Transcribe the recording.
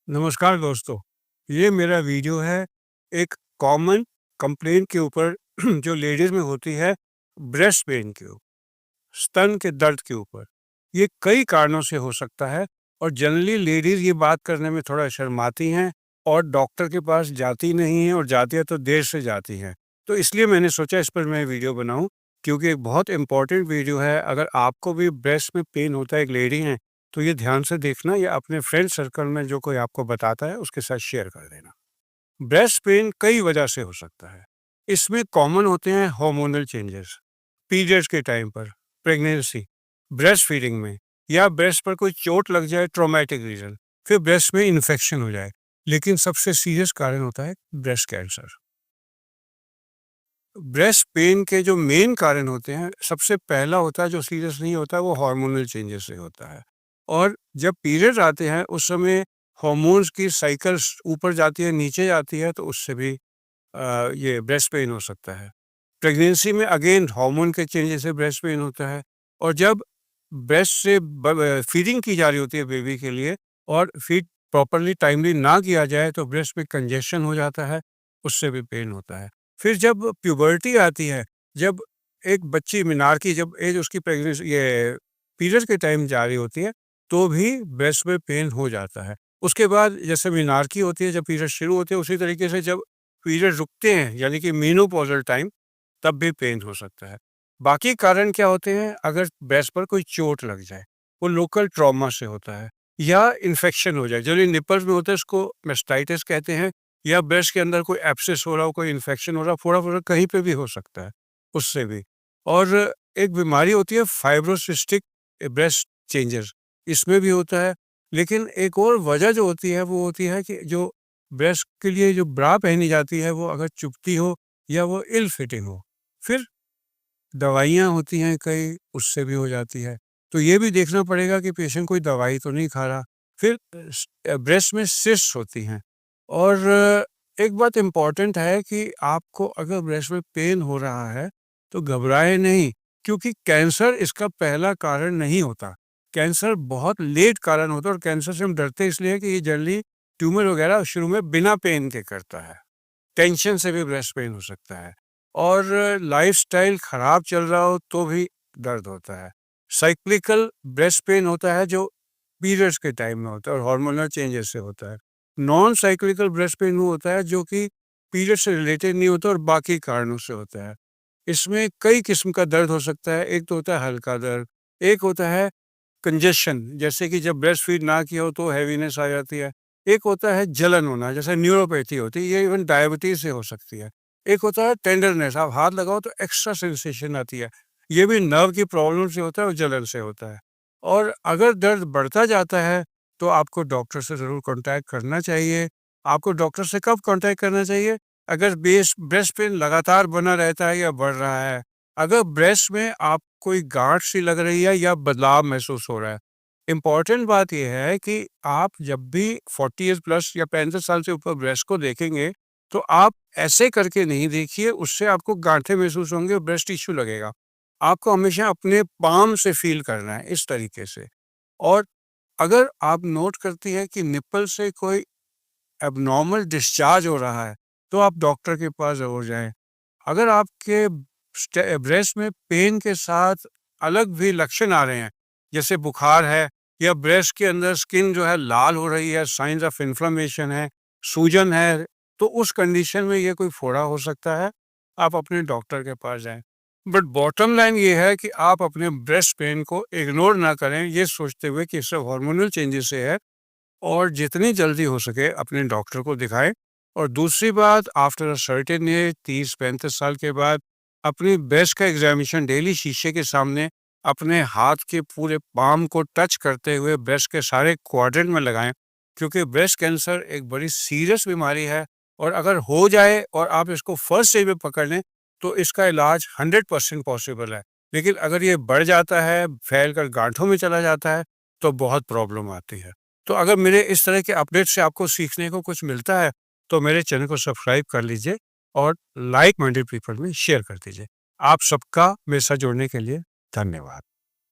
नमस्कार दोस्तों, ये मेरा वीडियो है एक कॉमन कंप्लेंट के ऊपर जो लेडीज़ में होती है ब्रेस्ट पेन के ऊपर, स्तन के दर्द के ऊपर। ये कई कारणों से हो सकता है और जनरली लेडीज़ ये बात करने में थोड़ा शर्माती हैं और डॉक्टर के पास जाती नहीं हैं और जाती है तो देर से जाती हैं। तो इसलिए मैंने सोचा इस पर मैं वीडियो बनाऊँ क्योंकि एक बहुत इम्पोर्टेंट वीडियो है। अगर आपको भी ब्रेस्ट में पेन होता है, एक लेडी हैं, तो ये ध्यान से देखना या अपने फ्रेंड सर्कल में जो कोई आपको बताता है उसके साथ शेयर कर देना। ब्रेस्ट पेन कई वजह से हो सकता है। इसमें कॉमन होते हैं हार्मोनल चेंजेस, पीरियड्स के टाइम पर, प्रेगनेंसी, ब्रेस्ट फीडिंग में या ब्रेस्ट पर कोई चोट लग जाए, ट्रॉमेटिक रीजन, फिर ब्रेस्ट में इन्फेक्शन हो जाए। लेकिन सबसे सीरियस कारण होता है ब्रेस्ट कैंसर। ब्रेस्ट पेन के जो मेन कारण होते हैं, सबसे पहला होता है जो सीरियस नहीं होता, वो हार्मोनल चेंजेस से होता है। और जब पीरियड्स आते हैं उस समय हार्मोन्स की साइकिल्स ऊपर जाती है, नीचे जाती है, तो उससे भी ये ब्रेस्ट पेन हो सकता है। प्रेगनेंसी में अगेन हार्मोन के चेंजेस से ब्रेस्ट पेन होता है। और जब ब्रेस्ट से फीडिंग की जा रही होती है बेबी के लिए और फीड प्रॉपरली टाइमली ना किया जाए तो ब्रेस्ट में कंजेशन हो जाता है, उससे भी पेन होता है। फिर जब प्यूबर्टी आती है, जब एक बच्ची मीनार की जब एज उसकी प्रेगनेंसी ये पीरियड के टाइम जा रही होती है, तो भी ब्रेस्ट में पेन हो जाता है। उसके बाद जैसे मीनार की होती है, जब पीरियड शुरू होते हैं, उसी तरीके से जब पीरियड रुकते हैं यानी कि मेनोपॉज़ल टाइम, तब भी पेन हो सकता है। बाकी कारण क्या होते हैं, अगर ब्रेस्ट पर कोई चोट लग जाए, वो लोकल ट्रॉमा से होता है या इन्फेक्शन हो जाए, जो निपल्स में होता है उसको मैस्टाइटिस कहते हैं, या ब्रेस्ट के अंदर कोई एब्सेस हो रहा हो, कोई इन्फेक्शन हो रहा हो, फोड़ा-फोड़ा कहीं पे भी हो सकता है, उससे भी। और एक बीमारी होती है फाइब्रोसिस्टिक ब्रेस्ट चेंजेस, इसमें भी होता है। लेकिन एक और वजह जो होती है वो होती है कि जो ब्रेस्ट के लिए जो ब्रा पहनी जाती है वो अगर चुभती हो या वो इल फिटिंग हो, फिर दवाइयाँ होती हैं कई, उससे भी हो जाती है। तो ये भी देखना पड़ेगा कि पेशेंट कोई दवाई तो नहीं खा रहा। फिर ब्रेस्ट में सिस्ट्स होती हैं। और एक बात इम्पॉर्टेंट है कि आपको अगर ब्रेस्ट में पेन हो रहा है, तो घबराएँ नहीं, क्योंकि कैंसर इसका पहला कारण नहीं होता। कैंसर बहुत लेट कारण होता है और कैंसर से हम डरते इसलिए हैं कि ये जनरली ट्यूमर वगैरह शुरू में बिना पेन के करता है। टेंशन से भी ब्रेस्ट पेन हो सकता है और लाइफ़स्टाइल खराब चल रहा हो तो भी दर्द होता है। साइक्लिकल ब्रेस्ट पेन होता है जो पीरियड्स के टाइम में होता है और हार्मोनल चेंजेस से होता है। नॉन साइक्लिकल ब्रेस्ट पेन वो होता है जो कि पीरियड से रिलेटेड नहीं होता और बाकी कारणों से होता है। इसमें कई किस्म का दर्द हो सकता है। एक तो होता है हल्का दर्द, एक होता है कंजेशन, जैसे कि जब ब्रेस्ट फीड ना किया हो तो हैवीनेस आ जाती है। एक होता है जलन होना, जैसे न्यूरोपैथी होती है, ये इवन डायबिटीज से हो सकती है। एक होता है टेंडरनेस, आप हाथ लगाओ तो एक्स्ट्रा सेंसेशन आती है, ये भी नर्व की प्रॉब्लम से होता है और जलन से होता है। और अगर दर्द बढ़ता जाता है तो आपको डॉक्टर से ज़रूर कांटेक्ट करना चाहिए। आपको डॉक्टर से कब कांटेक्ट करना चाहिए? अगर ब्रेस्ट पेन लगातार बना रहता है या बढ़ रहा है, अगर ब्रेस्ट में आप कोई गांठ सी लग रही है या बदलाव महसूस हो रहा है। इम्पॉर्टेंट बात यह है कि आप जब भी 40 ईयर्स प्लस या 35 साल से ऊपर ब्रेस्ट को देखेंगे, तो आप ऐसे करके नहीं देखिए, उससे आपको गांठें महसूस होंगे और ब्रेस्ट टिश्यू लगेगा। आपको हमेशा अपने पाम से फील करना है, इस तरीके से। और अगर आप नोट करती है कि निप्पल से कोई एबनॉर्मल डिस्चार्ज हो रहा है, तो आप डॉक्टर के पास ज़रूर जाएँ। अगर आपके ब्रेस्ट में पेन के साथ अलग भी लक्षण आ रहे हैं, जैसे बुखार है या ब्रेस्ट के अंदर स्किन जो है लाल हो रही है, साइंस ऑफ इन्फ्लेमेशन है, सूजन है, तो उस कंडीशन में ये कोई फोड़ा हो सकता है, आप अपने डॉक्टर के पास जाएं। बट बॉटम लाइन ये है कि आप अपने ब्रेस्ट पेन को इग्नोर ना करें, ये सोचते हुए कि इससे हार्मोनल चेंजेस से है, और जितनी जल्दी हो सके अपने डॉक्टर को दिखाएं। और दूसरी बात, आफ्टर अ सर्टेन एज, 30-35 साल के बाद अपनी ब्रेस्ट का एग्जामिनेशन डेली शीशे के सामने अपने हाथ के पूरे पाम को टच करते हुए ब्रेस्ट के सारे क्वाड्रेंट में लगाएं, क्योंकि ब्रेस्ट कैंसर एक बड़ी सीरियस बीमारी है। और अगर हो जाए और आप इसको फर्स्ट स्टेज में पकड़ लें तो इसका इलाज 100% पॉसिबल है। लेकिन अगर ये बढ़ जाता है, फैल कर गांठों में चला जाता है, तो बहुत प्रॉब्लम आती है। तो अगर मेरे इस तरह के अपडेट से आपको सीखने को कुछ मिलता है, तो मेरे चैनल को सब्सक्राइब कर लीजिए और लाइक माइंडेड पीपल में शेयर कर दीजिए। आप सबका मेरे साथ जुड़ने के लिए धन्यवाद।